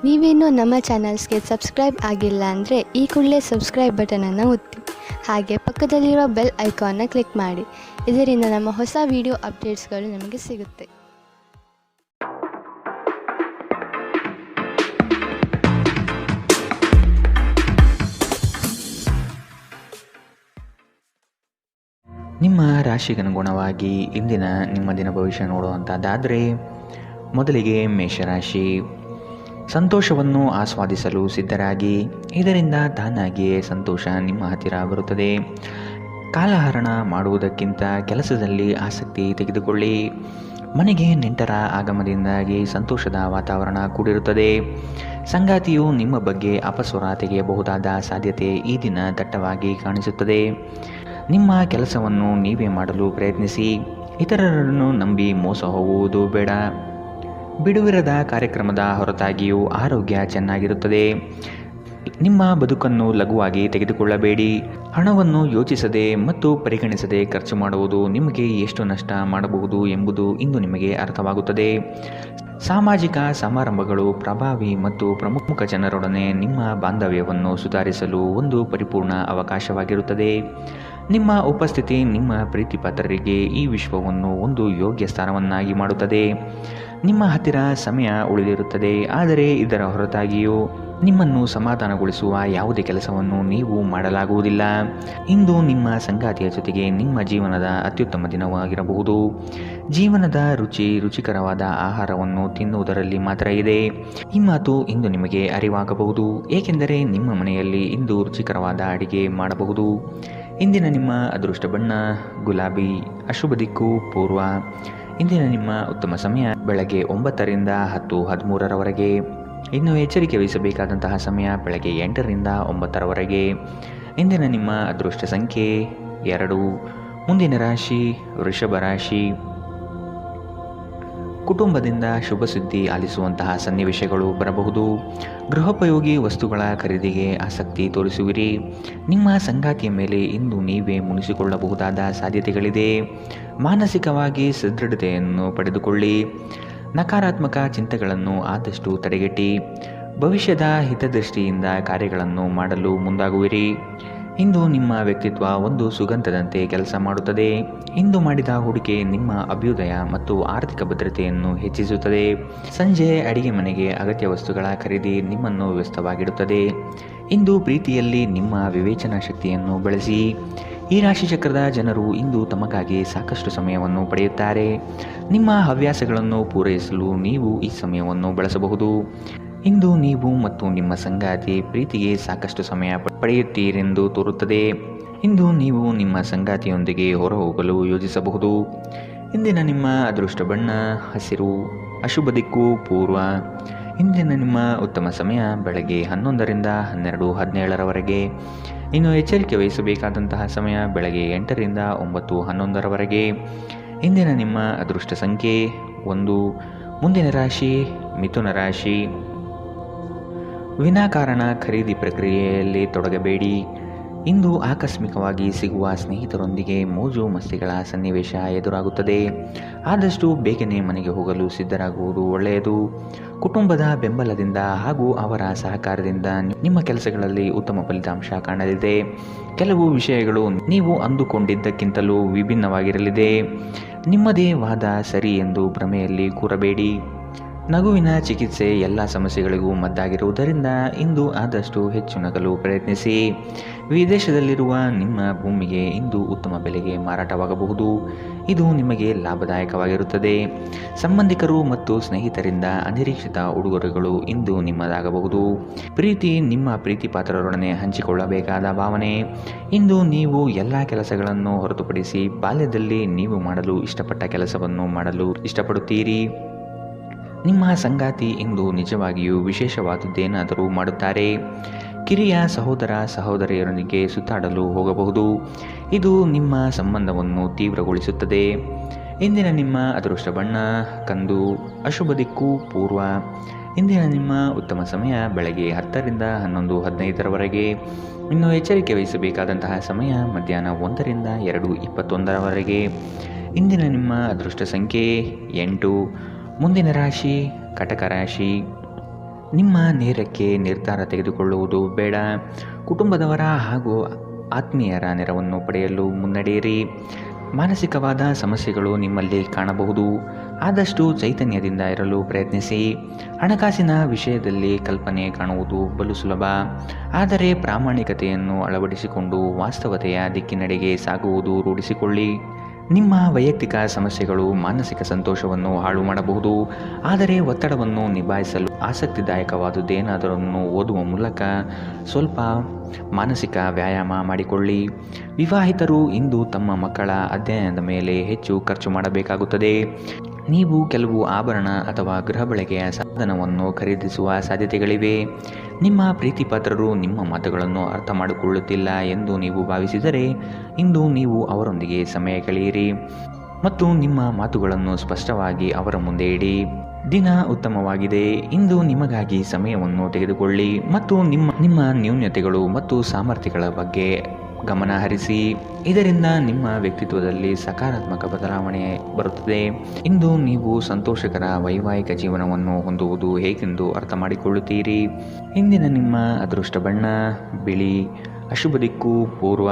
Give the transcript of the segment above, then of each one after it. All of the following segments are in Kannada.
ನೀವೇನೂ ನಮ್ಮ ಚಾನಲ್ಸ್ಗೆ ಸಬ್ಸ್ಕ್ರೈಬ್ ಆಗಿಲ್ಲ ಅಂದರೆ ಈ ಕೂಡಲೇ ಸಬ್ಸ್ಕ್ರೈಬ್ ಬಟನನ್ನು ಒತ್ತಿ. ಹಾಗೆ ಪಕ್ಕದಲ್ಲಿರೋ ಬೆಲ್ ಐಕಾನ್ನ ಕ್ಲಿಕ್ ಮಾಡಿ. ಇದರಿಂದ ನಮ್ಮ ಹೊಸ ವಿಡಿಯೋ ಅಪ್ಡೇಟ್ಸ್ಗಳು ನಿಮಗೆ ಸಿಗುತ್ತೆ. ನಿಮ್ಮ ರಾಶಿಗನುಗುಣವಾಗಿ ಇಂದಿನ ನಿಮ್ಮ ದಿನ ಭವಿಷ್ಯ ನೋಡುವಂಥದ್ದಾದರೆ, ಮೊದಲಿಗೆ ಮೇಷರಾಶಿ. ಸಂತೋಷವನ್ನು ಆಸ್ವಾದಿಸಲು ಸಿದ್ಧರಾಗಿ, ಇದರಿಂದ ತಾನಾಗಿಯೇ ಸಂತೋಷ ನಿಮ್ಮ ಹತ್ತಿರ ಬರುತ್ತದೆ. ಕಾಲಹರಣ ಮಾಡುವುದಕ್ಕಿಂತ ಕೆಲಸದಲ್ಲಿ ಆಸಕ್ತಿ ತೆಗೆದುಕೊಳ್ಳಿ. ಮನೆಗೆ ನೆಂಟರ ಆಗಮನದಿಂದಾಗಿ ಸಂತೋಷದ ವಾತಾವರಣ ಕೂಡಿರುತ್ತದೆ. ಸಂಗಾತಿಯು ನಿಮ್ಮ ಬಗ್ಗೆ ಅಪಸ್ವರ ತೆಗೆಯಬಹುದಾದ ಸಾಧ್ಯತೆ ಈ ದಿನ ದಟ್ಟವಾಗಿ ಕಾಣಿಸುತ್ತದೆ. ನಿಮ್ಮ ಕೆಲಸವನ್ನು ನೀವೇ ಮಾಡಲು ಪ್ರಯತ್ನಿಸಿ. ಇತರರನ್ನು ನಂಬಿ ಮೋಸ ಹೋಗುವುದು ಬೇಡ. ಬಿಡುವಿರದ ಕಾರ್ಯಕ್ರಮದ ಹೊರತಾಗಿಯೂ ಆರೋಗ್ಯ ಚೆನ್ನಾಗಿರುತ್ತದೆ. ನಿಮ್ಮ ಬದುಕನ್ನು ಲಘುವಾಗಿ ತೆಗೆದುಕೊಳ್ಳಬೇಡಿ. ಹಣವನ್ನು ಯೋಚಿಸದೆ ಮತ್ತು ಪರಿಗಣಿಸದೆ ಖರ್ಚು ಮಾಡುವುದು ನಿಮಗೆ ಎಷ್ಟು ನಷ್ಟ ಮಾಡಬಹುದು ಎಂಬುದು ಇಂದು ನಿಮಗೆ ಅರ್ಥವಾಗುತ್ತದೆ. ಸಾಮಾಜಿಕ ಸಮಾರಂಭಗಳು ಪ್ರಭಾವಿ ಮತ್ತು ಪ್ರಮುಖ ಜನರೊಡನೆ ನಿಮ್ಮ ಬಾಂಧವ್ಯವನ್ನು ಸುಧಾರಿಸಲು ಒಂದು ಪರಿಪೂರ್ಣ ಅವಕಾಶವಾಗಿರುತ್ತದೆ. ನಿಮ್ಮ ಉಪಸ್ಥಿತಿ ನಿಮ್ಮ ಪ್ರೀತಿಪಾತ್ರರಿಗೆ ಈ ವಿಶ್ವವನ್ನು ಒಂದು ಯೋಗ್ಯ ಸ್ಥಾನವನ್ನಾಗಿ ಮಾಡುತ್ತದೆ. ನಿಮ್ಮ ಹತ್ತಿರ ಸಮಯ ಉಳಿದಿರುತ್ತದೆ, ಆದರೆ ಇದರ ಹೊರತಾಗಿಯೂ ನಿಮ್ಮನ್ನು ಸಮಾಧಾನಗೊಳಿಸುವ ಯಾವುದೇ ಕೆಲಸವನ್ನು ನೀವು ಮಾಡಲಾಗುವುದಿಲ್ಲ. ಇಂದು ನಿಮ್ಮ ಸಂಗಾತಿಯ ಜೊತೆಗೆ ನಿಮ್ಮ ಜೀವನದ ಅತ್ಯುತ್ತಮ ದಿನವಾಗಿರಬಹುದು. ಜೀವನದ ರುಚಿಕರವಾದ ಆಹಾರವನ್ನು ತಿನ್ನುವುದರಲ್ಲಿ ಮಾತ್ರ ಇದೆ. ಈ ಮಾತು ಇಂದು ನಿಮಗೆ ಅರಿವಾಗಬಹುದು, ಏಕೆಂದರೆ ನಿಮ್ಮ ಮನೆಯಲ್ಲಿ ಇಂದು ರುಚಿಕರವಾದ ಅಡಿಗೆ ಮಾಡಬಹುದು. ಇಂದಿನ ನಿಮ್ಮ ಅದೃಷ್ಟ ಬಣ್ಣ ಗುಲಾಬಿ. ಅಶುಭ ದಿಕ್ಕು ಪೂರ್ವ. ಇಂದಿನ ನಿಮ್ಮ ಉತ್ತಮ ಸಮಯ ಬೆಳಗ್ಗೆ 9ರಿಂದ 10:13ರವರೆಗೆ. ಇನ್ನು ಎಚ್ಚರಿಕೆ ವಹಿಸಬೇಕಾದಂತಹ ಸಮಯ ಬೆಳಗ್ಗೆ 8ರಿಂದ 9ರವರೆಗೆ. ಇಂದಿನ ನಿಮ್ಮ ಅದೃಷ್ಟ ಸಂಖ್ಯೆ 2. ಮುಂದಿನ ರಾಶಿ ವೃಷಭ ರಾಶಿ. ಕುಟುಂಬದಿಂದ ಶುಭ ಸುದ್ದಿ ಆಲಿಸುವಂತಹ ಸನ್ನಿವೇಶಗಳು ಬರಬಹುದು. ಗೃಹೋಪಯೋಗಿ ವಸ್ತುಗಳ ಖರೀದಿಗೆ ಆಸಕ್ತಿ ತೋರಿಸುವಿರಿ. ನಿಮ್ಮ ಸಂಗಾತಿಯ ಮೇಲೆ ಇಂದು ನೀವೇ ಮುನಿಸಿಕೊಳ್ಳಬಹುದಾದ ಸಾಧ್ಯತೆಗಳಿದೆ. ಮಾನಸಿಕವಾಗಿ ಸದೃಢತೆಯನ್ನು ಪಡೆದುಕೊಳ್ಳಿ. ನಕಾರಾತ್ಮಕ ಚಿಂತೆಗಳನ್ನು ಆದಷ್ಟು ತಡೆಗಟ್ಟಿ. ಭವಿಷ್ಯದ ಹಿತದೃಷ್ಟಿಯಿಂದ ಕಾರ್ಯಗಳನ್ನು ಮಾಡಲು ಮುಂದಾಗುವಿರಿ. ಇಂದು ನಿಮ್ಮ ವ್ಯಕ್ತಿತ್ವ ಒಂದು ಸುಗಂಧದಂತೆ ಕೆಲಸ ಮಾಡುತ್ತದೆ. ಇಂದು ಮಾಡಿದ ಹೂಡಿಕೆ ನಿಮ್ಮ ಅಭ್ಯುದಯ ಮತ್ತು ಆರ್ಥಿಕ ಭದ್ರತೆಯನ್ನು ಹೆಚ್ಚಿಸುತ್ತದೆ. ಸಂಜೆ ಅಡಿಗೆ ಮನೆಗೆ ಅಗತ್ಯ ವಸ್ತುಗಳ ಖರೀದಿ ನಿಮ್ಮನ್ನು ವ್ಯಸ್ತವಾಗಿಡುತ್ತದೆ. ಇಂದು ಪ್ರೀತಿಯಲ್ಲಿ ನಿಮ್ಮ ವಿವೇಚನಾ ಶಕ್ತಿಯನ್ನು ಬಳಸಿ. ಈ ರಾಶಿಚಕ್ರದ ಜನರು ಇಂದು ತಮಗಾಗಿ ಸಾಕಷ್ಟು ಸಮಯವನ್ನು ಪಡೆಯುತ್ತಾರೆ. ನಿಮ್ಮ ಹವ್ಯಾಸಗಳನ್ನು ಪೂರೈಸಲು ನೀವು ಈ ಸಮಯವನ್ನು ಬಳಸಬಹುದು. ಇಂದು ನೀವು ಮತ್ತು ನಿಮ್ಮ ಸಂಗಾತಿ ಪ್ರೀತಿಗೆ ಸಾಕಷ್ಟು ಸಮಯ ಪಡೆಯುತ್ತೀರೆಂದು ತೋರುತ್ತದೆ. ಇಂದು ನೀವು ನಿಮ್ಮ ಸಂಗಾತಿಯೊಂದಿಗೆ ಹೊರಹೋಗಲು ಯೋಜಿಸಬಹುದು. ಇಂದಿನ ನಿಮ್ಮ ಅದೃಷ್ಟ ಬಣ್ಣ ಹಸಿರು. ಅಶುಭ ದಿಕ್ಕು ಪೂರ್ವ. ಇಂದಿನ ನಿಮ್ಮ ಉತ್ತಮ ಸಮಯ ಬೆಳಗ್ಗೆ 11ರಿಂದ 12:17ರವರೆಗೆ. ಇನ್ನು ಎಚ್ಚರಿಕೆ ವಹಿಸಬೇಕಾದಂತಹ ಸಮಯ ಬೆಳಗ್ಗೆ 8ರಿಂದ 9:11ರವರೆಗೆ. ಇಂದಿನ ನಿಮ್ಮ ಅದೃಷ್ಟ ಸಂಖ್ಯೆ 1. ಮುಂದಿನ ರಾಶಿ ಮಿಥುನ ರಾಶಿ. ವಿನಾಕಾರಣ ಖರೀದಿ ಪ್ರಕ್ರಿಯೆಯಲ್ಲಿ ತೊಡಗಬೇಡಿ. ಇಂದು ಆಕಸ್ಮಿಕವಾಗಿ ಸಿಗುವ ಸ್ನೇಹಿತರೊಂದಿಗೆ ಮೋಜು ಮಸ್ತಿಗಳ ಸನ್ನಿವೇಶ ಎದುರಾಗುತ್ತದೆ. ಆದಷ್ಟು ಬೇಗನೆ ಮನೆಗೆ ಹೋಗಲು ಸಿದ್ಧರಾಗುವುದು ಒಳ್ಳೆಯದು. ಕುಟುಂಬದ ಬೆಂಬಲದಿಂದ ಹಾಗೂ ಅವರ ಸಹಕಾರದಿಂದ ನಿಮ್ಮ ಕೆಲಸಗಳಲ್ಲಿ ಉತ್ತಮ ಫಲಿತಾಂಶ ಕಾಣಲಿದೆ. ಕೆಲವು ವಿಷಯಗಳು ನೀವು ಅಂದುಕೊಂಡಿದ್ದಕ್ಕಿಂತಲೂ ವಿಭಿನ್ನವಾಗಿರಲಿದೆ. ನಿಮ್ಮದೇ ವಾದ ಸರಿ ಎಂದು ಭ್ರಮೆಯಲ್ಲಿ ಕೂರಬೇಡಿ. ನಗುವಿನ ಚಿಕಿತ್ಸೆ ಎಲ್ಲ ಸಮಸ್ಯೆಗಳಿಗೂ ಮದ್ದಾಗಿರುವುದರಿಂದ ಇಂದು ಆದಷ್ಟು ಹೆಚ್ಚು ನಗಲು ಪ್ರಯತ್ನಿಸಿ. ವಿದೇಶದಲ್ಲಿರುವ ನಿಮ್ಮ ಭೂಮಿಗೆ ಇಂದು ಉತ್ತಮ ಬೆಲೆಗೆ ಮಾರಾಟವಾಗಬಹುದು. ಇದು ನಿಮಗೆ ಲಾಭದಾಯಕವಾಗಿರುತ್ತದೆ. ಸಂಬಂಧಿಕರು ಮತ್ತು ಸ್ನೇಹಿತರಿಂದ ಅನಿರೀಕ್ಷಿತ ಉಡುಗೊರೆಗಳು ಇಂದು ನಿಮ್ಮದಾಗಬಹುದು. ಪ್ರೀತಿ ನಿಮ್ಮ ಪ್ರೀತಿ ಪಾತ್ರರೊಡನೆ ಹಂಚಿಕೊಳ್ಳಬೇಕಾದ ಭಾವನೆ. ಇಂದು ನೀವು ಎಲ್ಲ ಕೆಲಸಗಳನ್ನು ಹೊರತುಪಡಿಸಿ ಬಾಲ್ಯದಲ್ಲಿ ನೀವು ಮಾಡಲು ಇಷ್ಟಪಟ್ಟ ಕೆಲಸವನ್ನು ಮಾಡಲು ಇಷ್ಟಪಡುತ್ತೀರಿ. ನಿಮ್ಮ ಸಂಗಾತಿ ಇಂದು ನಿಜವಾಗಿಯೂ ವಿಶೇಷವಾದದ್ದೇನಾದರೂ ಮಾಡುತ್ತಾರೆ. ಕಿರಿಯ ಸಹೋದರ ಸಹೋದರಿಯರೊಂದಿಗೆ ಸುತ್ತಾಡಲು ಹೋಗಬಹುದು. ಇದು ನಿಮ್ಮ ಸಂಬಂಧವನ್ನು ತೀವ್ರಗೊಳಿಸುತ್ತದೆ. ಇಂದಿನ ನಿಮ್ಮ ಅದೃಷ್ಟ ಬಣ್ಣ ಕಂದು. ಅಶುಭ ದಿಕ್ಕು ಪೂರ್ವ. ಇಂದಿನ ನಿಮ್ಮ ಉತ್ತಮ ಸಮಯ ಬೆಳಗ್ಗೆ 10ರಿಂದ 11:15ರವರೆಗೆ. ಇನ್ನು ಎಚ್ಚರಿಕೆ ವಹಿಸಬೇಕಾದಂತಹ ಸಮಯ ಮಧ್ಯಾಹ್ನ 1ರಿಂದ 2:21ರವರೆಗೆ. ಇಂದಿನ ನಿಮ್ಮ ಅದೃಷ್ಟ ಸಂಖ್ಯೆ 8. ಮುಂದಿನ ರಾಶಿ ಕಟಕ ರಾಶಿ. ನಿಮ್ಮ ನೇರಕ್ಕೆ ನಿರ್ಧಾರ ತೆಗೆದುಕೊಳ್ಳುವುದು ಬೇಡ. ಕುಟುಂಬದವರ ಹಾಗೂ ಆತ್ಮೀಯರ ನೆರವನ್ನು ಪಡೆಯಲು ಮುನ್ನಡೆಯಿರಿ. ಮಾನಸಿಕವಾದ ಸಮಸ್ಯೆಗಳು ನಿಮ್ಮಲ್ಲಿ ಕಾಣಬಹುದು. ಆದಷ್ಟು ಚೈತನ್ಯದಿಂದ ಇರಲು ಪ್ರಯತ್ನಿಸಿ. ಹಣಕಾಸಿನ ವಿಷಯದಲ್ಲಿ ಕಲ್ಪನೆ ಕಾಣುವುದು ಬಲು ಸುಲಭ, ಆದರೆ ಪ್ರಾಮಾಣಿಕತೆಯನ್ನು ಅಳವಡಿಸಿಕೊಂಡು ವಾಸ್ತವತೆಯ ದಿಕ್ಕಿನೆಡೆಗೆ ಸಾಗುವುದು ರೂಢಿಸಿಕೊಳ್ಳಿ. ನಿಮ್ಮ ವೈಯಕ್ತಿಕ ಸಮಸ್ಯೆಗಳು ಮಾನಸಿಕ ಸಂತೋಷವನ್ನು ಹಾಳು ಮಾಡಬಹುದು, ಆದರೆ ಒತ್ತಡವನ್ನು ನಿಭಾಯಿಸಲು ಆಸಕ್ತಿದಾಯಕವಾದುದೇನಾದರನ್ನು ಓದುವ ಮೂಲಕ ಸ್ವಲ್ಪ ಮಾನಸಿಕ ವ್ಯಾಯಾಮ ಮಾಡಿಕೊಳ್ಳಿ. ವಿವಾಹಿತರು ಇಂದು ತಮ್ಮ ಮಕ್ಕಳ ಅಧ್ಯಯನದ ಮೇಲೆ ಹೆಚ್ಚು ಖರ್ಚು ಮಾಡಬೇಕಾಗುತ್ತದೆ. ನೀವು ಕೆಲವು ಆಭರಣ ಅಥವಾ ಗೃಹ ಬಳಕೆಯ ಸಾಧನವನ್ನು ಖರೀದಿಸುವ ಸಾಧ್ಯತೆಗಳಿವೆ. ನಿಮ್ಮ ಪ್ರೀತಿಪಾತ್ರರು ನಿಮ್ಮ ಮಾತುಗಳನ್ನು ಅರ್ಥ ಮಾಡಿಕೊಳ್ಳುತ್ತಿಲ್ಲ ಎಂದು ನೀವು ಭಾವಿಸಿದರೆ ಇಂದು ನೀವು ಅವರೊಂದಿಗೆ ಸಮಯ ಕಳೆಯಿರಿ ಮತ್ತು ನಿಮ್ಮ ಮಾತುಗಳನ್ನು ಸ್ಪಷ್ಟವಾಗಿ ಅವರ ಮುಂದೆ ಇಡಿ. ದಿನ ಉತ್ತಮವಾಗಿದೆ. ಇಂದು ನಿಮಗಾಗಿ ಸಮಯವನ್ನು ತೆಗೆದುಕೊಳ್ಳಿ ಮತ್ತು ನಿಮ್ಮ ನ್ಯೂನತೆಗಳು ಮತ್ತು ಸಾಮರ್ಥ್ಯಗಳ ಬಗ್ಗೆ ಗಮನ ಹರಿಸಿ. ಇದರಿಂದ ನಿಮ್ಮ ವ್ಯಕ್ತಿತ್ವದಲ್ಲಿ ಸಕಾರಾತ್ಮಕ ಬದಲಾವಣೆ ಬರುತ್ತದೆ. ಇಂದು ನೀವು ಸಂತೋಷಕರ ವೈವಾಹಿಕ ಜೀವನವನ್ನು ಹೊಂದುವುದು ಹೇಗೆಂದು ಅರ್ಥ ಮಾಡಿಕೊಳ್ಳುತ್ತೀರಿ. ಇಂದಿನ ನಿಮ್ಮ ಅದೃಷ್ಟ ಬಣ್ಣ ಬಿಳಿ. ಅಶುಭ ದಿಕ್ಕು ಪೂರ್ವ.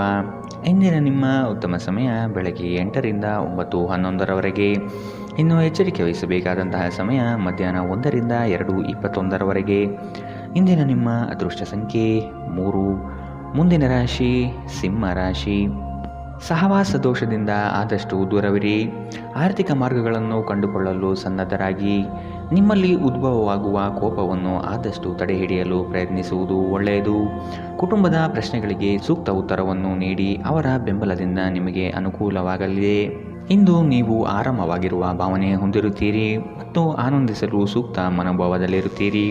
ಇಂದಿನ ನಿಮ್ಮ ಉತ್ತಮ ಸಮಯ ಬೆಳಗ್ಗೆ 8ರಿಂದ 9:11ರವರೆಗೆ. ಇನ್ನು ಎಚ್ಚರಿಕೆ ವಹಿಸಬೇಕಾದಂತಹ ಸಮಯ ಮಧ್ಯಾಹ್ನ 1ರಿಂದ 2:21ರವರೆಗೆ. ಇಂದಿನ ನಿಮ್ಮ ಅದೃಷ್ಟ ಸಂಖ್ಯೆ 3. ಮುಂದಿನ ರಾಶಿ ಸಿಂಹ ರಾಶಿ. ಸಹವಾಸ ದೋಷದಿಂದ ಆದಷ್ಟು ದೂರವಿರಿ. ಆರ್ಥಿಕ ಮಾರ್ಗಗಳನ್ನು ಕಂಡುಕೊಳ್ಳಲು ಸನ್ನದ್ಧರಾಗಿ. ನಿಮ್ಮಲ್ಲಿ ಉದ್ಭವವಾಗುವ ಕೋಪವನ್ನು ಆದಷ್ಟು ತಡೆಹಿಡಿಯಲು ಪ್ರಯತ್ನಿಸುವುದು ಒಳ್ಳೆಯದು. ಕುಟುಂಬದ ಪ್ರಶ್ನೆಗಳಿಗೆ ಸೂಕ್ತ ಉತ್ತರವನ್ನು ನೀಡಿ ಅವರ ಬೆಂಬಲದಿಂದ ನಿಮಗೆ ಅನುಕೂಲವಾಗಲಿದೆ. ಇಂದು ನೀವು ಆರಾಮವಾಗಿರುವ ಭಾವನೆ ಹೊಂದಿರುತ್ತೀರಿ ಮತ್ತು ಆನಂದಿಸಲು ಸೂಕ್ತ ಮನೋಭಾವದಲ್ಲಿರುತ್ತೀರಿ.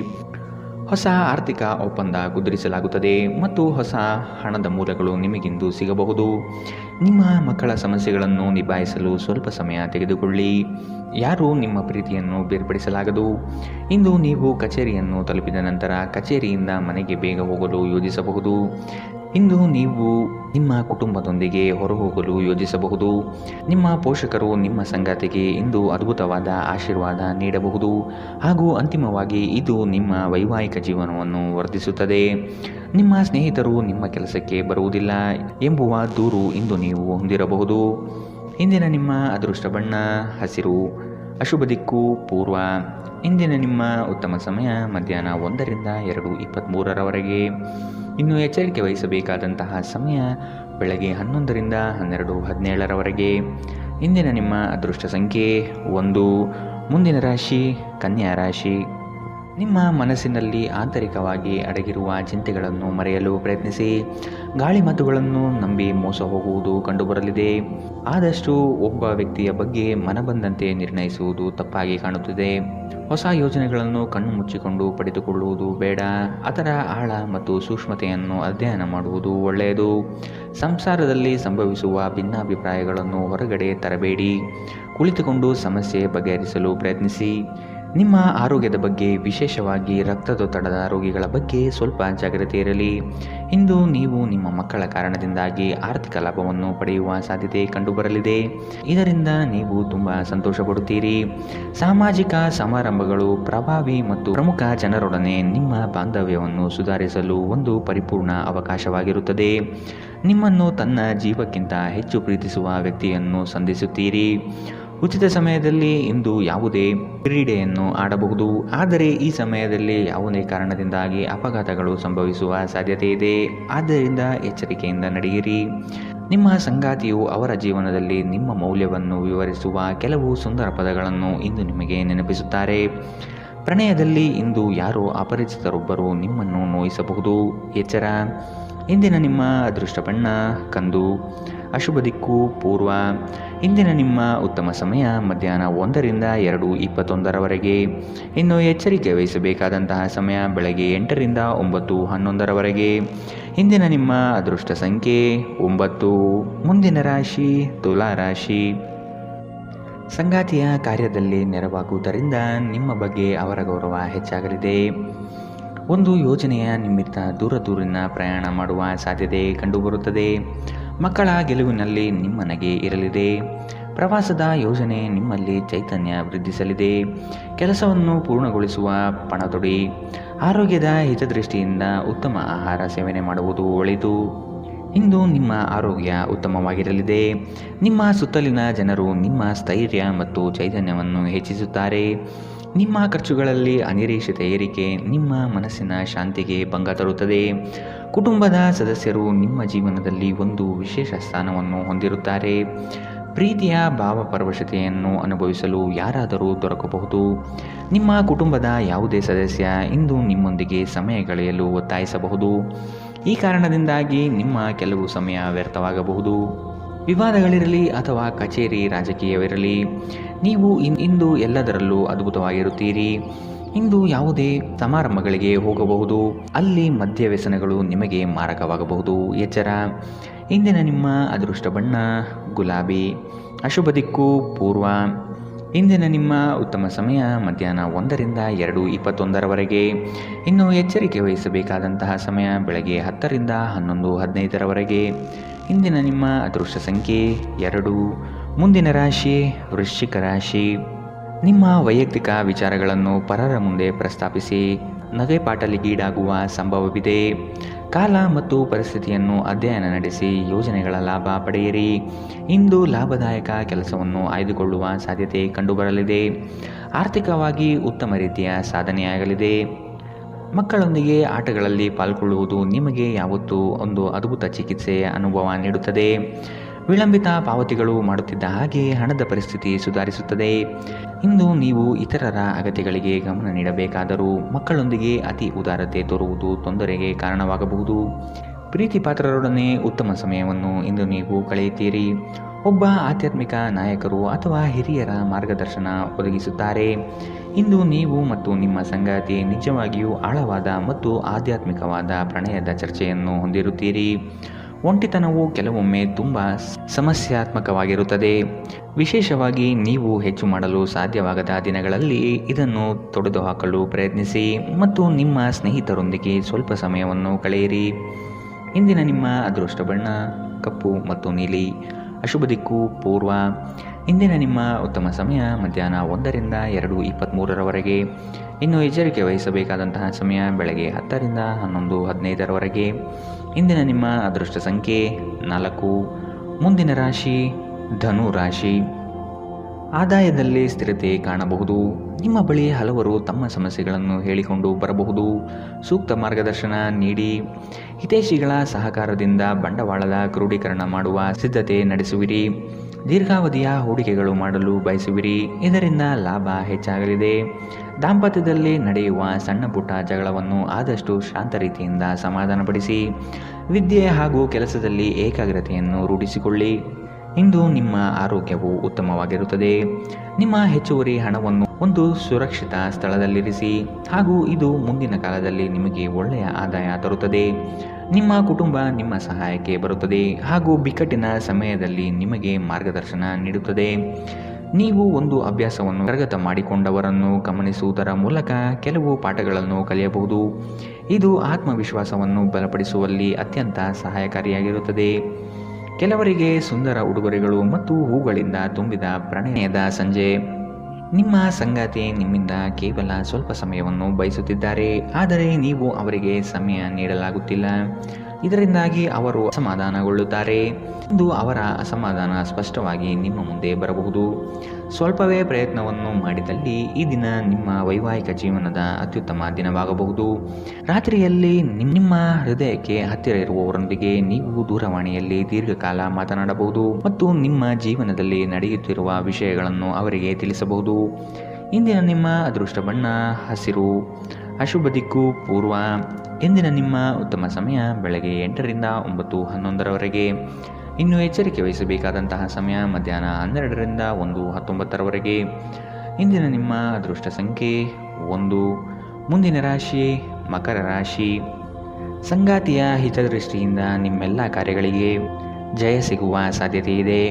ಹೊಸ ಆರ್ಥಿಕ ಒಪ್ಪಂದ ಕುದುರಿಸಲಾಗುತ್ತದೆ ಮತ್ತು ಹೊಸ ಹಣದ ಮೂಲಗಳು ನಿಮಗಿಂದು ಸಿಗಬಹುದು. ನಿಮ್ಮ ಮಕ್ಕಳ ಸಮಸ್ಯೆಗಳನ್ನು ನಿಭಾಯಿಸಲು ಸ್ವಲ್ಪ ಸಮಯ ತೆಗೆದುಕೊಳ್ಳಿ. ಯಾರೂ ನಿಮ್ಮ ಪ್ರೀತಿಯನ್ನು ಬೇರ್ಪಡಿಸಲಾಗದು. ಇಂದು ನೀವು ಕಚೇರಿಯನ್ನು ತಲುಪಿದ ನಂತರ ಕಚೇರಿಯಿಂದ ಮನೆಗೆ ಬೇಗ ಹೋಗಲು ಯೋಜಿಸಬಹುದು. ಇಂದು ನೀವು ನಿಮ್ಮ ಕುಟುಂಬದೊಂದಿಗೆ ಹೊರಹೋಗಲು ಯೋಜಿಸಬಹುದು. ನಿಮ್ಮ ಪೋಷಕರು ನಿಮ್ಮ ಸಂಗಾತಿಗೆ ಇಂದು ಅದ್ಭುತವಾದ ಆಶೀರ್ವಾದ ನೀಡಬಹುದು ಹಾಗೂ ಅಂತಿಮವಾಗಿ ಇದು ನಿಮ್ಮ ವೈವಾಹಿಕ ಜೀವನವನ್ನು ವರ್ಧಿಸುತ್ತದೆ. ನಿಮ್ಮ ಸ್ನೇಹಿತರು ನಿಮ್ಮ ಕೆಲಸಕ್ಕೆ ಬರುವುದಿಲ್ಲ ಎಂಬುವ ದೂರು ಇಂದು ನೀವು ಹೊಂದಿರಬಹುದು. ಇಂದಿನ ನಿಮ್ಮ ಅದೃಷ್ಟ ಬಣ್ಣ ಹಸಿರು. ಅಶುಭ ದಿಕ್ಕು ಪೂರ್ವ. ಇಂದಿನ ನಿಮ್ಮ ಉತ್ತಮ ಸಮಯ ಮಧ್ಯಾಹ್ನ 1ರಿಂದ 2:23ರವರೆಗೆ. ಇನ್ನು ಎಚ್ಚರಿಕೆ ವಹಿಸಬೇಕಾದಂತಹ ಸಮಯ ಬೆಳಗ್ಗೆ 11ರಿಂದ 12:17ರವರೆಗೆ. ಇಂದಿನ ನಿಮ್ಮ ಅದೃಷ್ಟ ಸಂಖ್ಯೆ 1. ಮುಂದಿನ ರಾಶಿ ಕನ್ಯಾ ರಾಶಿ. ನಿಮ್ಮ ಮನಸ್ಸಿನಲ್ಲಿ ಆಂತರಿಕವಾಗಿ ಅಡಗಿರುವ ಚಿಂತೆಗಳನ್ನು ಮರೆಯಲು ಪ್ರಯತ್ನಿಸಿ. ಗಾಳಿ ಮಾತುಗಳನ್ನು ನಂಬಿ ಮೋಸ ಹೋಗುವುದು ಕಂಡುಬರಲಿದೆ. ಆದಷ್ಟು ಒಬ್ಬ ವ್ಯಕ್ತಿಯ ಬಗ್ಗೆ ಮನಬಂದಂತೆ ನಿರ್ಣಯಿಸುವುದು ತಪ್ಪಾಗಿ ಕಾಣುತ್ತದೆ. ಹೊಸ ಯೋಜನೆಗಳನ್ನು ಕಣ್ಣು ಮುಚ್ಚಿಕೊಂಡು ಪಡೆದುಕೊಳ್ಳುವುದು ಬೇಡ. ಅದರ ಆಳ ಮತ್ತು ಸೂಕ್ಷ್ಮತೆಯನ್ನು ಅಧ್ಯಯನ ಮಾಡುವುದು ಒಳ್ಳೆಯದು. ಸಂಸಾರದಲ್ಲಿ ಸಂಭವಿಸುವ ಭಿನ್ನಾಭಿಪ್ರಾಯಗಳನ್ನು ಹೊರಗಡೆ ತರಬೇಡಿ. ಕುಳಿತುಕೊಂಡು ಸಮಸ್ಯೆ ಬಗೆಹರಿಸಲು ಪ್ರಯತ್ನಿಸಿ. ನಿಮ್ಮ ಆರೋಗ್ಯದ ಬಗ್ಗೆ, ವಿಶೇಷವಾಗಿ ರಕ್ತದೊತ್ತಡದ ರೋಗಿಗಳ ಬಗ್ಗೆ ಸ್ವಲ್ಪ ಜಾಗ್ರತೆ ಇರಲಿ. ಇಂದು ನೀವು ನಿಮ್ಮ ಮಕ್ಕಳ ಕಾರಣದಿಂದಾಗಿ ಆರ್ಥಿಕ ಲಾಭವನ್ನು ಪಡೆಯುವ ಸಾಧ್ಯತೆ ಕಂಡುಬರಲಿದೆ. ಇದರಿಂದ ನೀವು ತುಂಬ ಸಂತೋಷ ಪಡುತ್ತೀರಿ. ಸಾಮಾಜಿಕ ಸಮಾರಂಭಗಳು ಪ್ರಭಾವಿ ಮತ್ತು ಪ್ರಮುಖ ಜನರೊಡನೆ ನಿಮ್ಮ ಬಾಂಧವ್ಯವನ್ನು ಸುಧಾರಿಸಲು ಒಂದು ಪರಿಪೂರ್ಣ ಅವಕಾಶವಾಗಿರುತ್ತದೆ. ನಿಮ್ಮನ್ನು ತನ್ನ ಜೀವಕ್ಕಿಂತ ಹೆಚ್ಚು ಪ್ರೀತಿಸುವ ವ್ಯಕ್ತಿಯನ್ನು ಸಂಧಿಸುತ್ತೀರಿ. ಉಚಿತ ಸಮಯದಲ್ಲಿ ಇಂದು ಯಾವುದೇ ಕ್ರೀಡೆಯನ್ನು ಆಡಬಹುದು, ಆದರೆ ಈ ಸಮಯದಲ್ಲಿ ಯಾವುದೇ ಕಾರಣದಿಂದಾಗಿ ಅಪಘಾತಗಳು ಸಂಭವಿಸುವ ಸಾಧ್ಯತೆ ಇದೆ. ಆದ್ದರಿಂದ ಎಚ್ಚರಿಕೆಯಿಂದ ನಡೆಯಿರಿ. ನಿಮ್ಮ ಸಂಗಾತಿಯು ಅವರ ಜೀವನದಲ್ಲಿ ನಿಮ್ಮ ಮೌಲ್ಯವನ್ನು ವಿವರಿಸುವ ಕೆಲವು ಸುಂದರ ಪದಗಳನ್ನು ಇಂದು ನಿಮಗೆ ನೆನಪಿಸುತ್ತಾರೆ. ಪ್ರಣಯದಲ್ಲಿ ಇಂದು ಯಾರೋ ಅಪರಿಚಿತರೊಬ್ಬರು ನಿಮ್ಮನ್ನು ನೋಯಿಸಬಹುದು. ಎಚ್ಚರ. ಇಂದಿನ ನಿಮ್ಮ ಅದೃಷ್ಟ ಬಣ್ಣ ಕಂದು. ಅಶುಭ ದಿಕ್ಕು ಪೂರ್ವ. ಇಂದಿನ ನಿಮ್ಮ ಉತ್ತಮ ಸಮಯ ಮಧ್ಯಾಹ್ನ 1ರಿಂದ 2:21ರವರೆಗೆ. ಇನ್ನು ಎಚ್ಚರಿಕೆ ವಹಿಸಬೇಕಾದಂತಹ ಸಮಯ ಬೆಳಗ್ಗೆ 8ರಿಂದ 9:11ರವರೆಗೆ. ಇಂದಿನ ನಿಮ್ಮ ಅದೃಷ್ಟ ಸಂಖ್ಯೆ 9. ಮುಂದಿನ ರಾಶಿ ತುಲಾ ರಾಶಿ. ಸಂಗಾತಿಯ ಕಾರ್ಯದಲ್ಲಿ ನೆರವಾಗುವುದರಿಂದ ನಿಮ್ಮ ಬಗ್ಗೆ ಅವರ ಗೌರವ ಹೆಚ್ಚಾಗಲಿದೆ. ಒಂದು ಯೋಜನೆಯ ನಿಮಿತ್ತ ದೂರಿನ ಪ್ರಯಾಣ ಮಾಡುವ ಸಾಧ್ಯತೆ ಕಂಡುಬರುತ್ತದೆ. ಮಕ್ಕಳ ಗೆಲುವಿನಲ್ಲಿ ನಿಮ್ಮ ನಗೆ ಇರಲಿದೆ. ಪ್ರವಾಸದ ಯೋಜನೆ ನಿಮ್ಮಲ್ಲಿ ಚೈತನ್ಯ ವೃದ್ಧಿಸಲಿದೆ. ಕೆಲಸವನ್ನು ಪೂರ್ಣಗೊಳಿಸುವ ಪಣತೊಡಿ. ಆರೋಗ್ಯದ ಹಿತದೃಷ್ಟಿಯಿಂದ ಉತ್ತಮ ಆಹಾರ ಸೇವನೆ ಮಾಡುವುದು ಒಳಿತು. ಇಂದು ನಿಮ್ಮ ಆರೋಗ್ಯ ಉತ್ತಮವಾಗಿರಲಿದೆ. ನಿಮ್ಮ ಸುತ್ತಲಿನ ಜನರು ನಿಮ್ಮ ಸ್ಥೈರ್ಯ ಮತ್ತು ಚೈತನ್ಯವನ್ನು ಹೆಚ್ಚಿಸುತ್ತಾರೆ. ನಿಮ್ಮ ಖರ್ಚುಗಳಲ್ಲಿ ಅನಿರೀಕ್ಷಿತ ಏರಿಕೆ ನಿಮ್ಮ ಮನಸ್ಸಿನ ಶಾಂತಿಗೆ ಭಂಗ ತರುತ್ತದೆ. ಕುಟುಂಬದ ಸದಸ್ಯರು ನಿಮ್ಮ ಜೀವನದಲ್ಲಿ ಒಂದು ವಿಶೇಷ ಸ್ಥಾನವನ್ನು ಹೊಂದಿರುತ್ತಾರೆ. ಪ್ರೀತಿಯ ಭಾವಪರವಶತೆಯನ್ನು ಅನುಭವಿಸಲು ಯಾರಾದರೂ ದೊರಕಬಹುದು. ನಿಮ್ಮ ಕುಟುಂಬದ ಯಾವುದೇ ಸದಸ್ಯ ಇಂದು ನಿಮ್ಮೊಂದಿಗೆ ಸಮಯ ಕಳೆಯಲು ಒತ್ತಾಯಿಸಬಹುದು. ಈ ಕಾರಣದಿಂದಾಗಿ ನಿಮ್ಮ ಕೆಲವು ಸಮಯ ವ್ಯರ್ಥವಾಗಬಹುದು. ವಿವಾದಗಳಿರಲಿ ಅಥವಾ ಕಚೇರಿ ರಾಜಕೀಯವಿರಲಿ, ನೀವು ಇಂದು ಎಲ್ಲದರಲ್ಲೂ ಅದ್ಭುತವಾಗಿರುತ್ತೀರಿ. ಇಂದು ಯಾವುದೇ ಸಮಾರಂಭಗಳಿಗೆ ಹೋಗಬಹುದು, ಅಲ್ಲಿ ಮದ್ಯ ವ್ಯಸನಗಳು ನಿಮಗೆ ಮಾರಕವಾಗಬಹುದು. ಎಚ್ಚರ. ಇಂದಿನ ನಿಮ್ಮ ಅದೃಷ್ಟ ಬಣ್ಣ ಗುಲಾಬಿ. ಅಶುಭ ದಿಕ್ಕು ಪೂರ್ವ. ಇಂದಿನ ನಿಮ್ಮ ಉತ್ತಮ ಸಮಯ ಮಧ್ಯಾಹ್ನ 1ರಿಂದ 2:21 ಇನ್ನು ಎಚ್ಚರಿಕೆ ವಹಿಸಬೇಕಾದಂತಹ ಸಮಯ ಬೆಳಗ್ಗೆ 10ರಿಂದ 11:15 ಇಂದಿನ ನಿಮ್ಮ ಅದೃಷ್ಟ ಸಂಖ್ಯೆ 2. ಮುಂದಿನ ರಾಶಿ ವೃಶ್ಚಿಕ ರಾಶಿ. ನಿಮ್ಮ ವೈಯಕ್ತಿಕ ವಿಚಾರಗಳನ್ನು ಪರರ ಮುಂದೆ ಪ್ರಸ್ತಾಪಿಸಿ ನಗೆಪಾಟಲಿಗೀಡಾಗುವ ಸಂಭವವಿದೆ. ಕಾಲ ಮತ್ತು ಪರಿಸ್ಥಿತಿಯನ್ನು ಅಧ್ಯಯನ ನಡೆಸಿ ಯೋಜನೆಗಳ ಲಾಭ ಪಡೆಯಿರಿ. ಇಂದು ಲಾಭದಾಯಕ ಕೆಲಸವನ್ನು ಆಯ್ದುಕೊಳ್ಳುವ ಸಾಧ್ಯತೆ ಕಂಡುಬರಲಿದೆ. ಆರ್ಥಿಕವಾಗಿ ಉತ್ತಮ ರೀತಿಯ ಸಾಧನೆಯಾಗಲಿದೆ. ಮಕ್ಕಳೊಂದಿಗೆ ಆಟಗಳಲ್ಲಿ ಪಾಲ್ಗೊಳ್ಳುವುದು ನಿಮಗೆ ಯಾವತ್ತೂ ಒಂದು ಅದ್ಭುತ ಚಿಕಿತ್ಸೆಯ ಅನುಭವ ನೀಡುತ್ತದೆ. ವಿಳಂಬಿತ ಪಾವತಿಗಳು ಮಾಡುತ್ತಿದ್ದ ಹಾಗೆ ಹಣದ ಪರಿಸ್ಥಿತಿ ಸುಧಾರಿಸುತ್ತದೆ. ಇಂದು ನೀವು ಇತರರ ಅಗತ್ಯಗಳಿಗೆ ಗಮನ ನೀಡಬೇಕಾದರೂ ಮಕ್ಕಳೊಂದಿಗೆ ಅತಿ ಉದಾರತೆ ತೋರುವುದು ತೊಂದರೆಗೆ ಕಾರಣವಾಗಬಹುದು. ಪ್ರೀತಿ ಪಾತ್ರರೊಡನೆ ಉತ್ತಮ ಸಮಯವನ್ನು ಇಂದು ನೀವು ಕಳೆಯುತ್ತೀರಿ. ಒಬ್ಬ ಆಧ್ಯಾತ್ಮಿಕ ನಾಯಕರು ಅಥವಾ ಹಿರಿಯರ ಮಾರ್ಗದರ್ಶನ ಒದಗಿಸುತ್ತಾರೆ. ಇಂದು ನೀವು ಮತ್ತು ನಿಮ್ಮ ಸಂಗಾತಿ ನಿಜವಾಗಿಯೂ ಆಳವಾದ ಮತ್ತು ಆಧ್ಯಾತ್ಮಿಕವಾದ ಪ್ರಣಯದ ಚರ್ಚೆಯನ್ನು ಹೊಂದಿರುತ್ತೀರಿ. ಒಂಟಿತನವು ಕೆಲವೊಮ್ಮೆ ತುಂಬ ಸಮಸ್ಯಾತ್ಮಕವಾಗಿರುತ್ತದೆ. ವಿಶೇಷವಾಗಿ ನೀವು ಹೆಚ್ಚು ಮಾಡಲು ಸಾಧ್ಯವಾಗದ ದಿನಗಳಲ್ಲಿ ಇದನ್ನು ತೊಡೆದುಹಾಕಲು ಪ್ರಯತ್ನಿಸಿ ಮತ್ತು ನಿಮ್ಮ ಸ್ನೇಹಿತರೊಂದಿಗೆ ಸ್ವಲ್ಪ ಸಮಯವನ್ನು ಕಳೆಯಿರಿ. ಇಂದಿನ ನಿಮ್ಮ ಅದೃಷ್ಟ ಬಣ್ಣ ಕಪ್ಪು ಮತ್ತು ನೀಲಿ. ಅಶುಭ ದಿಕ್ಕು ಪೂರ್ವ. ಇಂದಿನ ನಿಮ್ಮ ಉತ್ತಮ ಸಮಯ ಮಧ್ಯಾಹ್ನ 1ರಿಂದ 2:23 ಇನ್ನು ಎಚ್ಚರಿಕೆ ವಹಿಸಬೇಕಾದಂತಹ ಸಮಯ ಬೆಳಗ್ಗೆ 10ರಿಂದ 11:15 ಇಂದಿನ ನಿಮ್ಮ ಅದೃಷ್ಟ ಸಂಖ್ಯೆ 4. ಮುಂದಿನ ರಾಶಿ ಧನು ರಾಶಿ. ಆದಾಯದಲ್ಲಿ ಸ್ಥಿರತೆ ಕಾಣಬಹುದು. ನಿಮ್ಮ ಬಳಿ ಹಲವರು ತಮ್ಮ ಸಮಸ್ಯೆಗಳನ್ನು ಹೇಳಿಕೊಂಡು ಬರಬಹುದು. ಸೂಕ್ತ ಮಾರ್ಗದರ್ಶನ ನೀಡಿ. ಹಿತೈಷಿಗಳ ಸಹಕಾರದಿಂದ ಬಂಡವಾಳದ ಕ್ರೋಢೀಕರಣ ಮಾಡುವ ಸಿದ್ಧತೆ ನಡೆಸುವಿರಿ. ದೀರ್ಘಾವಧಿಯ ಹೂಡಿಕೆಗಳು ಮಾಡಲು ಬಯಸುವಿರಿ. ಇದರಿಂದ ಲಾಭ ಹೆಚ್ಚಾಗಲಿದೆ. ದಾಂಪತ್ಯದಲ್ಲಿ ನಡೆಯುವ ಸಣ್ಣ ಪುಟ್ಟ ಜಗಳವನ್ನು ಆದಷ್ಟು ಶಾಂತ ರೀತಿಯಿಂದ ಸಮಾಧಾನಪಡಿಸಿ. ವಿದ್ಯೆ ಹಾಗೂ ಕೆಲಸದಲ್ಲಿ ಏಕಾಗ್ರತೆಯನ್ನು ರೂಢಿಸಿಕೊಳ್ಳಿ. ಇಂದು ನಿಮ್ಮ ಆರೋಗ್ಯವು ಉತ್ತಮವಾಗಿರುತ್ತದೆ. ನಿಮ್ಮ ಹೆಚ್ಚುವರಿ ಹಣವನ್ನು ಒಂದು ಸುರಕ್ಷಿತ ಸ್ಥಳದಲ್ಲಿರಿಸಿ ಹಾಗೂ ಇದು ಮುಂದಿನ ಕಾಲದಲ್ಲಿ ನಿಮಗೆ ಒಳ್ಳೆಯ ಆದಾಯ ತರುತ್ತದೆ. ನಿಮ್ಮ ಕುಟುಂಬ ನಿಮ್ಮ ಸಹಾಯಕ್ಕೆ ಬರುತ್ತದೆ ಹಾಗೂ ಬಿಕ್ಕಟ್ಟಿನ ಸಮಯದಲ್ಲಿ ನಿಮಗೆ ಮಾರ್ಗದರ್ಶನ ನೀಡುತ್ತದೆ. ನೀವು ಒಂದು ಅಭ್ಯಾಸವನ್ನು ಕರಗತ ಮಾಡಿಕೊಂಡವರನ್ನು ಗಮನಿಸುವುದರ ಮೂಲಕ ಕೆಲವು ಪಾಠಗಳನ್ನು ಕಲಿಯಬಹುದು. ಇದು ಆತ್ಮವಿಶ್ವಾಸವನ್ನು ಬಲಪಡಿಸುವಲ್ಲಿ ಅತ್ಯಂತ ಸಹಾಯಕಾರಿಯಾಗಿರುತ್ತದೆ. ಕೆಲವರಿಗೆ ಸುಂದರ ಉಡುಗೊರೆಗಳು ಮತ್ತು ಹೂಗಳಿಂದ ತುಂಬಿದ ಪ್ರಣಯದ ಸಂಜೆ. ನಿಮ್ಮ ಸಂಗಾತಿ ನಿಮ್ಮಿಂದ ಕೇವಲ ಸ್ವಲ್ಪ ಸಮಯವನ್ನು ಬಯಸುತ್ತಿದ್ದಾರೆ, ಆದರೆ ನೀವು ಅವರಿಗೆ ಸಮಯ ನೀಡಲಾಗುತ್ತಿಲ್ಲ. ಇದರಿಂದಾಗಿ ಅವರು ಅಸಮಾಧಾನಗೊಳ್ಳುತ್ತಾರೆ. ಇಂದು ಅವರ ಅಸಮಾಧಾನ ಸ್ಪಷ್ಟವಾಗಿ ನಿಮ್ಮ ಮುಂದೆ ಬರಬಹುದು. ಸ್ವಲ್ಪವೇ ಪ್ರಯತ್ನವನ್ನು ಮಾಡಿದಲ್ಲಿ ಈ ದಿನ ನಿಮ್ಮ ವೈವಾಹಿಕ ಜೀವನದ ಅತ್ಯುತ್ತಮ ದಿನವಾಗಬಹುದು. ರಾತ್ರಿಯಲ್ಲಿ ನಿಮ್ಮ ಹೃದಯಕ್ಕೆ ಹತ್ತಿರ ಇರುವವರೊಂದಿಗೆ ನೀವು ದೂರವಾಣಿಯಲ್ಲಿ ದೀರ್ಘಕಾಲ ಮಾತನಾಡಬಹುದು ಮತ್ತು ನಿಮ್ಮ ಜೀವನದಲ್ಲಿ ನಡೆಯುತ್ತಿರುವ ವಿಷಯಗಳನ್ನು ಅವರಿಗೆ ತಿಳಿಸಬಹುದು. ಇಂದಿನ ನಿಮ್ಮ ಅದೃಷ್ಟ ಬಣ್ಣ ಹಸಿರು. ಅಶುಭ ದಿಕ್ಕು ಪೂರ್ವ. ಇಂದಿನ ನಿಮ್ಮ ಉತ್ತಮ ಸಮಯ ಬೆಳಗ್ಗೆ 8ರಿಂದ 9:11 ಇನ್ನು ಎಚ್ಚರಿಕೆ ವಹಿಸಬೇಕಾದಂತಹ ಸಮಯ ಮಧ್ಯಾಹ್ನ 12ರಿಂದ 1:19 ಇಂದಿನ ನಿಮ್ಮ ಅದೃಷ್ಟ ಸಂಖ್ಯೆ 1. ಮುಂದಿನ ರಾಶಿ ಮಕರ ರಾಶಿ. ಸಂಗಾತಿಯ ಹಿತದೃಷ್ಟಿಯಿಂದ ನಿಮ್ಮೆಲ್ಲ ಕಾರ್ಯಗಳಿಗೆ ಜಯ ಸಿಗುವ ಸಾಧ್ಯತೆ ಇದೆ.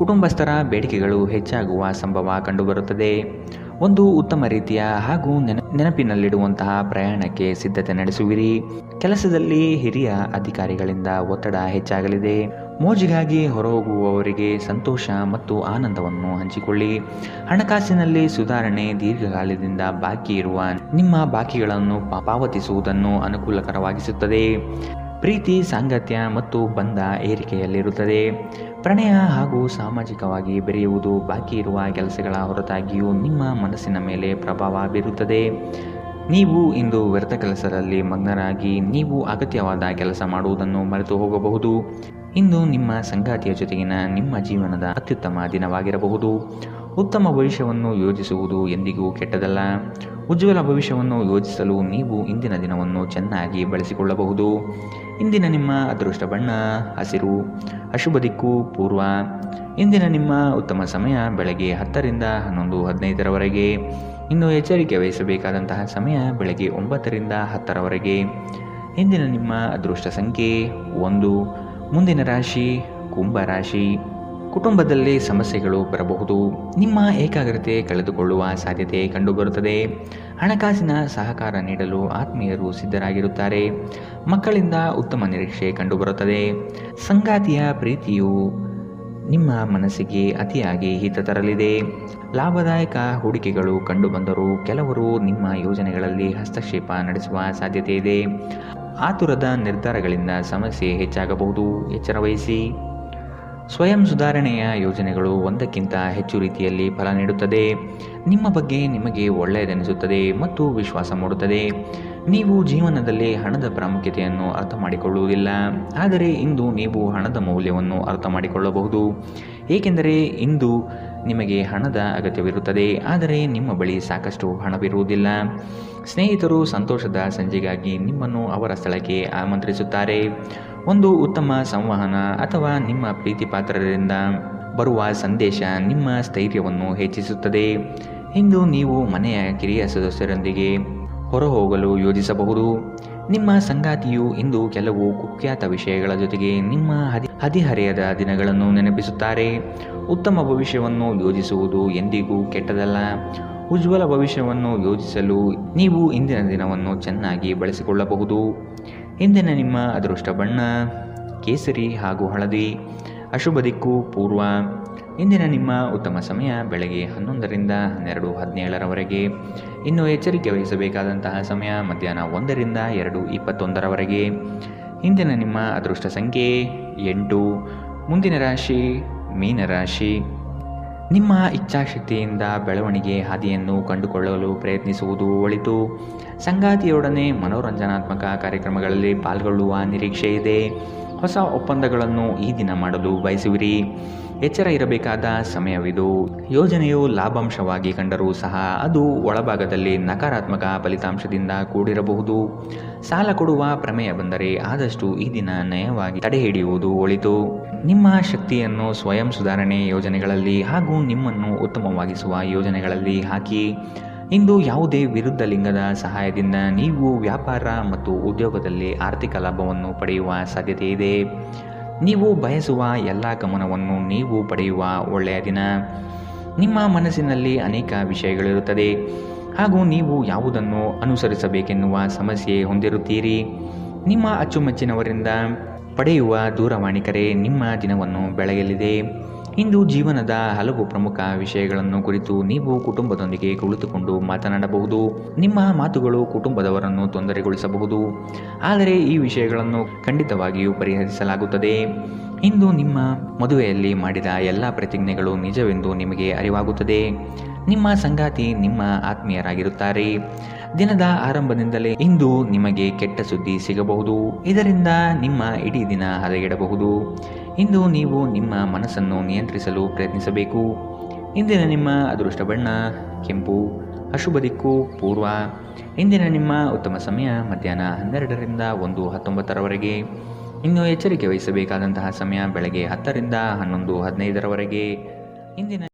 ಕುಟುಂಬಸ್ಥರ ಬೇಡಿಕೆಗಳು ಹೆಚ್ಚಾಗುವ ಸಂಭವ ಕಂಡುಬರುತ್ತದೆ. ಒಂದು ಉತ್ತಮ ರೀತಿಯ ಹಾಗೂ ನೆನಪಿನಲ್ಲಿಡುವಂತಹ ಪ್ರಯಾಣಕ್ಕೆ ಸಿದ್ಧತೆ ನಡೆಸುವಿರಿ. ಕೆಲಸದಲ್ಲಿ ಹಿರಿಯ ಅಧಿಕಾರಿಗಳಿಂದ ಒತ್ತಡ ಹೆಚ್ಚಾಗಲಿದೆ. ಮೋಜಿಗಾಗಿ ಹೊರಹೋಗುವವರಿಗೆ ಸಂತೋಷ ಮತ್ತು ಆನಂದವನ್ನು ಹಂಚಿಕೊಳ್ಳಿ. ಹಣಕಾಸಿನಲ್ಲಿ ಸುಧಾರಣೆ ದೀರ್ಘಕಾಲದಿಂದ ಬಾಕಿ ಇರುವ ನಿಮ್ಮ ಬಾಕಿಗಳನ್ನು ಪಾವತಿಸುವುದನ್ನು ಅನುಕೂಲಕರವಾಗಿಸುತ್ತದೆ. ಪ್ರೀತಿ, ಸಾಂಗತ್ಯ ಮತ್ತು ಬಂಧ ಏರಿಕೆಯಲ್ಲಿರುತ್ತದೆ. ಪ್ರಣಯ ಹಾಗೂ ಸಾಮಾಜಿಕವಾಗಿ ಬೆರೆಯುವುದು ಬಾಕಿ ಇರುವ ಕೆಲಸಗಳ ಹೊರತಾಗಿಯೂ ನಿಮ್ಮ ಮನಸ್ಸಿನ ಮೇಲೆ ಪ್ರಭಾವ ಬೀರುತ್ತದೆ. ನೀವು ಇಂದು ವ್ಯರ್ಥ ಕೆಲಸದಲ್ಲಿ ಮಗ್ನರಾಗಿ ನೀವು ಅಗತ್ಯವಾದ ಕೆಲಸ ಮಾಡುವುದನ್ನು ಮರೆತು ಹೋಗಬಹುದು. ಇಂದು ನಿಮ್ಮ ಸಂಗಾತಿಯ ಜೊತೆಗಿನ ನಿಮ್ಮ ಜೀವನದ ಅತ್ಯುತ್ತಮ ದಿನವಾಗಿರಬಹುದು. ಉತ್ತಮ ಭವಿಷ್ಯವನ್ನು ಯೋಜಿಸುವುದು ಎಂದಿಗೂ ಕೆಟ್ಟದಲ್ಲ. ಉಜ್ವಲ ಭವಿಷ್ಯವನ್ನು ಯೋಜಿಸಲು ನೀವು ಇಂದಿನ ದಿನವನ್ನು ಚೆನ್ನಾಗಿ ಬಳಸಿಕೊಳ್ಳಬಹುದು. ಇಂದಿನ ನಿಮ್ಮ ಅದೃಷ್ಟ ಬಣ್ಣ ಹಸಿರು, ಅಶುಭ ದಿಕ್ಕು ಪೂರ್ವ. ಇಂದಿನ ನಿಮ್ಮ ಉತ್ತಮ ಸಮಯ ಬೆಳಗ್ಗೆ 10 ರಿಂದ 11:15 ಇನ್ನು ಎಚ್ಚರಿಕೆ ವಹಿಸಬೇಕಾದಂತಹ ಸಮಯ ಬೆಳಗ್ಗೆ 9 ರಿಂದ 10 ಇಂದಿನ ನಿಮ್ಮ ಅದೃಷ್ಟ ಸಂಖ್ಯೆ 1. ಮುಂದಿನ ರಾಶಿ ಕುಂಭ ರಾಶಿ. ಕುಟುಂಬದಲ್ಲಿ ಸಮಸ್ಯೆಗಳು ಬರಬಹುದು. ನಿಮ್ಮ ಏಕಾಗ್ರತೆ ಕಳೆದುಕೊಳ್ಳುವ ಸಾಧ್ಯತೆ ಕಂಡುಬರುತ್ತದೆ. ಹಣಕಾಸಿನ ಸಹಕಾರ ನೀಡಲು ಆತ್ಮೀಯರು ಸಿದ್ಧರಾಗಿರುತ್ತಾರೆ. ಮಕ್ಕಳಿಂದ ಉತ್ತಮ ನಿರೀಕ್ಷೆ ಕಂಡುಬರುತ್ತದೆ. ಸಂಗಾತಿಯ ಪ್ರೀತಿಯು ನಿಮ್ಮ ಮನಸ್ಸಿಗೆ ಅತಿಯಾಗಿ ಹಿತ ತರಲಿದೆ. ಲಾಭದಾಯಕ ಹೂಡಿಕೆಗಳು ಕಂಡುಬಂದರೂ ಕೆಲವರು ನಿಮ್ಮ ಯೋಜನೆಗಳಲ್ಲಿ ಹಸ್ತಕ್ಷೇಪ ನಡೆಸುವ ಸಾಧ್ಯತೆ ಇದೆ. ಆತುರದ ನಿರ್ಧಾರಗಳಿಂದ ಸಮಸ್ಯೆ ಹೆಚ್ಚಾಗಬಹುದು. ಎಚ್ಚರ ವಹಿಸಿ. ಸ್ವಯಂ ಸುಧಾರಣೆಯ ಯೋಜನೆಗಳು ಒಂದಕ್ಕಿಂತ ಹೆಚ್ಚು ರೀತಿಯಲ್ಲಿ ಫಲ ನೀಡುತ್ತದೆ. ನಿಮ್ಮ ಬಗ್ಗೆ ನಿಮಗೆ ಒಳ್ಳೆಯದೆನಿಸುತ್ತದೆ ಮತ್ತು ವಿಶ್ವಾಸ ಮೂಡುತ್ತದೆ. ನೀವು ಜೀವನದಲ್ಲಿ ಹಣದ ಪ್ರಾಮುಖ್ಯತೆಯನ್ನು ಅರ್ಥ ಮಾಡಿಕೊಳ್ಳುವುದಿಲ್ಲ, ಆದರೆ ಇಂದು ನೀವು ಹಣದ ಮೌಲ್ಯವನ್ನು ಅರ್ಥ ಮಾಡಿಕೊಳ್ಳಬಹುದು. ಏಕೆಂದರೆ ಇಂದು ನಿಮಗೆ ಹಣದ ಅಗತ್ಯವಿರುತ್ತದೆ, ಆದರೆ ನಿಮ್ಮ ಬಳಿ ಸಾಕಷ್ಟು ಹಣವಿರುವುದಿಲ್ಲ. ಸ್ನೇಹಿತರು ಸಂತೋಷದ ಸಂಜೆಗಾಗಿ ನಿಮ್ಮನ್ನು ಅವರ ಸ್ಥಳಕ್ಕೆ ಆಮಂತ್ರಿಸುತ್ತಾರೆ. ಒಂದು ಉತ್ತಮ ಸಂವಹನ ಅಥವಾ ನಿಮ್ಮ ಪ್ರೀತಿಪಾತ್ರರಿಂದ ಬರುವ ಸಂದೇಶ ನಿಮ್ಮ ಸ್ಥೈರ್ಯವನ್ನು ಹೆಚ್ಚಿಸುತ್ತದೆ. ಇಂದು ನೀವು ಮನೆಯ ಕಿರಿಯ ಸದಸ್ಯರೊಂದಿಗೆ ಹೊರಹೋಗಲು ಯೋಜಿಸಬಹುದು. ನಿಮ್ಮ ಸಂಗಾತಿಯು ಇಂದು ಕೆಲವು ಕುಖ್ಯಾತ ವಿಷಯಗಳ ಜೊತೆಗೆ ನಿಮ್ಮ ಹದಿಹರೆಯದ ದಿನಗಳನ್ನು ನೆನಪಿಸುತ್ತಾರೆ. ಉತ್ತಮ ಭವಿಷ್ಯವನ್ನು ಯೋಜಿಸುವುದು ಎಂದಿಗೂ ಕೆಟ್ಟದಲ್ಲ. ಉಜ್ವಲ ಭವಿಷ್ಯವನ್ನು ಯೋಜಿಸಲು ನೀವು ಇಂದಿನ ದಿನವನ್ನು ಚೆನ್ನಾಗಿ ಬಳಸಿಕೊಳ್ಳಬಹುದು. ಇಂದಿನ ನಿಮ್ಮ ಅದೃಷ್ಟ ಬಣ್ಣ ಕೇಸರಿ ಹಾಗೂ ಹಳದಿ, ಅಶುಭ ದಿಕ್ಕು ಪೂರ್ವ. ಇಂದಿನ ನಿಮ್ಮ ಉತ್ತಮ ಸಮಯ ಬೆಳಗ್ಗೆ 11 ರಿಂದ 12:17 ಇನ್ನು ಎಚ್ಚರಿಕೆ ವಹಿಸಬೇಕಾದಂತಹ ಸಮಯ ಮಧ್ಯಾಹ್ನ 1 ರಿಂದ 2:21 ಇಂದಿನ ನಿಮ್ಮ ಅದೃಷ್ಟ ಸಂಖ್ಯೆ 8. ಮುಂದಿನ ರಾಶಿ ಮೀನರಾಶಿ. ನಿಮ್ಮ ಇಚ್ಛಾಶಕ್ತಿಯಿಂದ ಬೆಳವಣಿಗೆ ಹಾದಿಯನ್ನು ಕಂಡುಕೊಳ್ಳಲು ಪ್ರಯತ್ನಿಸುವುದು ಒಳಿತು. ಸಂಗಾತಿಯೊಡನೆ ಮನೋರಂಜನಾತ್ಮಕ ಕಾರ್ಯಕ್ರಮಗಳಲ್ಲಿ ಪಾಲ್ಗೊಳ್ಳುವ ನಿರೀಕ್ಷೆ ಇದೆ. ಹೊಸ ಒಪ್ಪಂದಗಳನ್ನು ಈ ದಿನ ಮಾಡಲು ಬಯಸುವಿರಿ. ಎಚ್ಚರ ಇರಬೇಕಾದ ಸಮಯವಿದು. ಯೋಜನೆಯು ಲಾಭಾಂಶವಾಗಿ ಕಂಡರೂ ಸಹ ಅದು ಒಳಭಾಗದಲ್ಲಿ ನಕಾರಾತ್ಮಕ ಫಲಿತಾಂಶದಿಂದ ಕೂಡಿರಬಹುದು. ಸಾಲ ಕೊಡುವ ಪ್ರಮೇಯ ಬಂದರೆ ಆದಷ್ಟು ಈ ದಿನ ನಯವಾಗಿ ತಡೆಹಿಡಿಯುವುದು ಒಳಿತು. ನಿಮ್ಮ ಶಕ್ತಿಯನ್ನು ಸ್ವಯಂ ಸುಧಾರಣೆ ಯೋಜನೆಗಳಲ್ಲಿ ಹಾಗೂ ನಿಮ್ಮನ್ನು ಉತ್ತಮವಾಗಿಸುವ ಯೋಜನೆಗಳಲ್ಲಿ ಹಾಕಿ. ಇಂದು ಯಾವುದೇ ವಿರುದ್ಧ ಲಿಂಗದ ಸಹಾಯದಿಂದ ನೀವು ವ್ಯಾಪಾರ ಮತ್ತು ಉದ್ಯೋಗದಲ್ಲಿ ಆರ್ಥಿಕ ಲಾಭವನ್ನು ಪಡೆಯುವ ಸಾಧ್ಯತೆ ಇದೆ. ನೀವು ಬಯಸುವ ಎಲ್ಲ ಗಮನವನ್ನು ನೀವು ಪಡೆಯುವ ಒಳ್ಳೆಯ ದಿನ. ನಿಮ್ಮ ಮನಸ್ಸಿನಲ್ಲಿ ಅನೇಕ ವಿಷಯಗಳಿರುತ್ತದೆ ಹಾಗೂ ನೀವು ಯಾವುದನ್ನು ಅನುಸರಿಸಬೇಕೆನ್ನುವ ಸಮಸ್ಯೆ ಹೊಂದಿರುತ್ತೀರಿ. ನಿಮ್ಮ ಅಚ್ಚುಮೆಚ್ಚಿನವರಿಂದ ಪಡೆಯುವ ದೂರವಾಣಿ ಕರೆ ನಿಮ್ಮ ದಿನವನ್ನು ಬೆಳಗಲಿದೆ. ಇಂದು ಜೀವನದ ಹಲವು ಪ್ರಮುಖ ವಿಷಯಗಳನ್ನು ಕುರಿತು ನೀವು ಕುಟುಂಬದೊಂದಿಗೆ ಕುಳಿತುಕೊಂಡು ಮಾತನಾಡಬಹುದು. ನಿಮ್ಮ ಮಾತುಗಳು ಕುಟುಂಬದವರನ್ನು ತೊಂದರೆಗೊಳಿಸಬಹುದು, ಆದರೆ ಈ ವಿಷಯಗಳನ್ನು ಖಂಡಿತವಾಗಿಯೂ ಪರಿಹರಿಸಲಾಗುತ್ತದೆ. ಇಂದು ನಿಮ್ಮ ಮದುವೆಯಲ್ಲಿ ಮಾಡಿದ ಎಲ್ಲ ಪ್ರತಿಜ್ಞೆಗಳು ನಿಜವೆಂದು ನಿಮಗೆ ಅರಿವಾಗುತ್ತದೆ. ನಿಮ್ಮ ಸಂಗಾತಿ ನಿಮ್ಮ ಆತ್ಮೀಯರಾಗಿರುತ್ತಾರೆ. ದಿನದ ಆರಂಭದಿಂದಲೇ ಇಂದು ನಿಮಗೆ ಕೆಟ್ಟ ಸುದ್ದಿ ಸಿಗಬಹುದು. ಇದರಿಂದ ನಿಮ್ಮ ಇಡೀ ದಿನ ಹದಗೆಡಬಹುದು. ಇಂದು ನೀವು ನಿಮ್ಮ ಮನಸ್ಸನ್ನು ನಿಯಂತ್ರಿಸಲು ಪ್ರಯತ್ನಿಸಬೇಕು. ಇಂದಿನ ನಿಮ್ಮ ಅದೃಷ್ಟ ಬಣ್ಣ ಕೆಂಪು, ಅಶುಭ ದಿಕ್ಕು ಪೂರ್ವ. ಇಂದಿನ ನಿಮ್ಮ ಉತ್ತಮ ಸಮಯ ಮಧ್ಯಾಹ್ನ 12 ರಿಂದ 1:19 ಇನ್ನು ಎಚ್ಚರಿಕೆ ವಹಿಸಬೇಕಾದಂತಹ ಸಮಯ ಬೆಳಗ್ಗೆ 10 ರಿಂದ 11:15 ಇಂದಿನ